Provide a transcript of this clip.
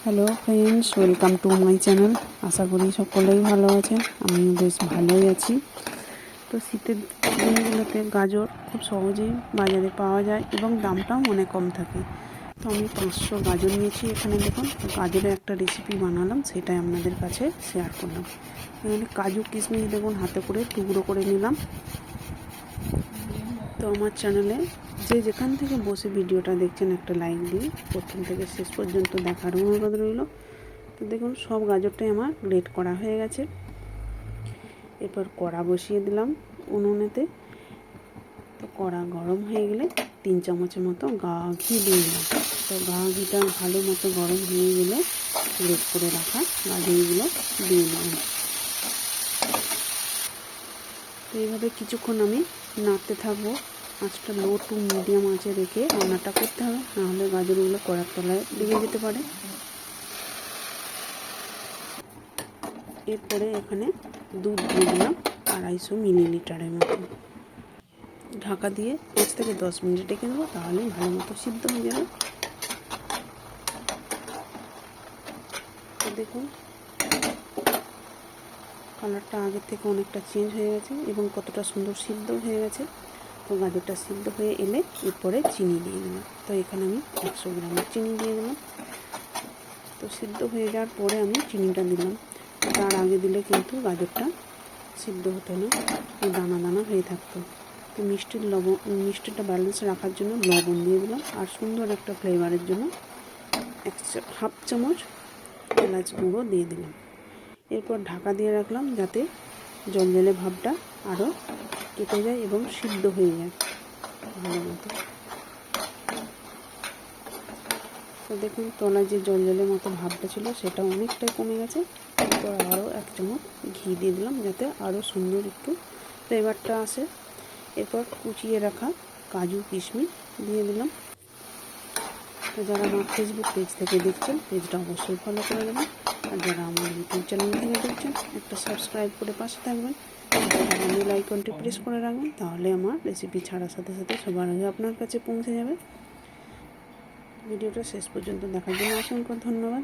Hello friends, welcome to my channel. আশা করি সকলেই ভালো আছেন, আমিও বেশ ভালোই আছি। তো শীতের দিনগুলোতে গাজর খুব সহজেই বাজারে পাওয়া যায় এবং দামটাও অনেক কম থাকে। তো আমি 500 গাজর নিয়েছি। এখানে দেখুন, গাজরের একটা রেসিপি বানালাম, সেটাই আপনাদের কাছে শেয়ার করলাম। এখানে কাজু কিশমিশ দেখুন হাতে করে টুকরো করে নিলাম। তো আমার চ্যানেলে যে যেখান থেকে বসে ভিডিওটা দেখছেন একটা লাইক দিয়ে প্রথম থেকে শেষ পর্যন্ত দেখার অনুরোধ রইল। তো দেখুন, সব গাজরটাই আমার গ্রেট করা হয়ে গেছে। এরপর কড়া বসিয়ে দিলাম উনুনেতে। তো কড়া গরম হয়ে গেলে 3 চামচের মতো ঘি দিয়ে দিলাম। তো ঘিটা ভালো মতো গরম হয়ে গেলে গ্রেট করে রাখা গাজরগুলো দিয়ে দিলাম। তো এইভাবে কিছুক্ষণ আমি নাড়তে থাকবো। আঁচটা লো টু মিডিয়াম আঁচে রেখে রান্নাটা করতে হবে, নাহলে গাজরগুলো কড়ার তলায় লেগে যেতে পারে। এরপরে এখানে দুধ দিয়ে দিলাম 250 মিলিলিটারের মতো। ঢাকা দিয়ে 5 থেকে 10 মিনিট রেখে দেবো, তাহলে ভালো মতো সিদ্ধ হয়ে যাবে। তো দেখুন, কালারটা আগের থেকে অনেকটা চেঞ্জ হয়ে গেছে এবং কতটা সুন্দর সিদ্ধ হয়ে গেছে। তো গাজরটা সিদ্ধ হয়ে এলে এরপরে চিনি দিয়ে দিলাম। তো এখানে আমি 100 গ্রামের চিনি দিয়ে দিলাম। তো সিদ্ধ হয়ে যাওয়ার পরে আমি চিনিটা দিলাম। তার আগে দিলে কিন্তু গাজরটা সিদ্ধ হতো না, দানা দানা হয়ে থাকতো। তো মিষ্টিটা ব্যালেন্স রাখার জন্য লবণ দিয়ে দিলাম, আর সুন্দর একটা ফ্লেভারের জন্য 1/2 চামচ এলাচ গুঁড়ো দিয়ে দিলাম। এরপর ঢাকা দিয়ে রাখলাম যাতে জলজলে ভাবটা আরও কেটে যায় এবং সিদ্ধ হয়ে যায় ভালো মতো। তো দেখুন, তলায় যে জলজলের মতো ভাবটা ছিল সেটা অনেকটাই কমে গেছে। এরপর আরও 1 চামচ ঘি দিয়ে দিলাম যাতে আরও সুন্দর একটু ফ্লেভারটা আসে। এরপর কুচিয়ে রাখা কাজু কিশমিশ দিয়ে দিলাম। তো যারা আমার ফেসবুক পেজ থেকে দেখছেন, পেজটা অবশ্যই ফলো করে দেবেন। আর যারা আমার ইউটিউব চ্যানেল থেকে দেখছেন, একটা সাবস্ক্রাইব করে পাশে থাকবেন, বেল আইকনটি প্রেস করে রাখবেন, তাহলে আমার রেসিপি ছাড়ার সাথে সাথে সবার আগে আপনার কাছে পৌঁছে যাবে। ভিডিওটা শেষ পর্যন্ত দেখার জন্য অসংখ্য ধন্যবাদ।